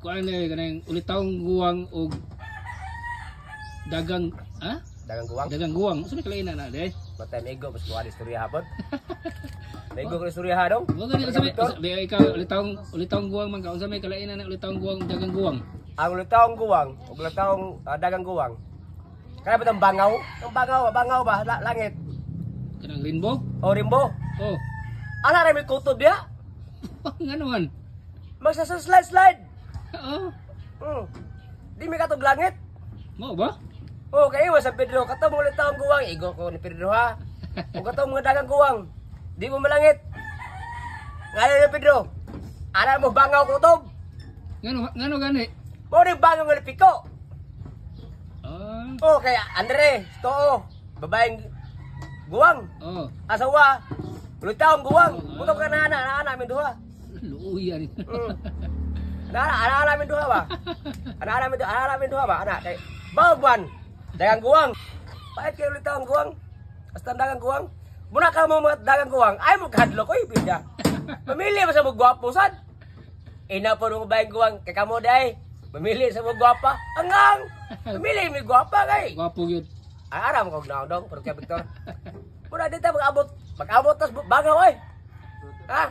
kuan ni kanang ulitawng guwang og dagang Dagang guwang. dagang guwang. Usa may kalaina na de. Matay mego mas kuha istorya hapon. Mego ko istorya ha dong. Mo gani sa may ikaw ulitawng guwang man ka unsa may kalaina na ulitawng guwang dagang guwang. Ang ulitawng guwang, ug ulitawng dagang guwang. Kaya ba tong bangaw? Ang bangaw ba langit. Kanang rainbow? O rimbo. Oh. Ana ra may kutob dia. Ngano man? Magsa-slide. Oh. Di mi katog langit. Mo ba? Oh, kayo sa Pedro, katong mga taong guwang, igo ko ni Pedro ha. O katong mga dagang guwang, di mo malangit. Ngayon ni Pedro, ala mo bangaw kutob. Ngano gani? Mo ni bangaw nga piko. Ah. Oh, kaya Andre, too, babaeng guwang, Oh. asawa, ulit taong guwang, putong ka na namin duha. Luuyan. Ana namin duha ba? Ana namin duha ba? Ana kay Bawban. Dagang guwang. Bakit kayo ulit ang guwang? Basta dagang guwang. Muna ka mo mga dagang guwang. Ay mo kahadlo ko ipinda. Mamili mo sa mga gwapo sad. Ina po nung bayang guwang. Kaya kamo day. Mamili sa mga gwapa. Angang. Mamili mo gwapa kay. Gwapo gyud. Ay aram ko na dong. Pero kaya Victor. Muna dito mag-abot. Mag-abot tas bagaw ay. Ha?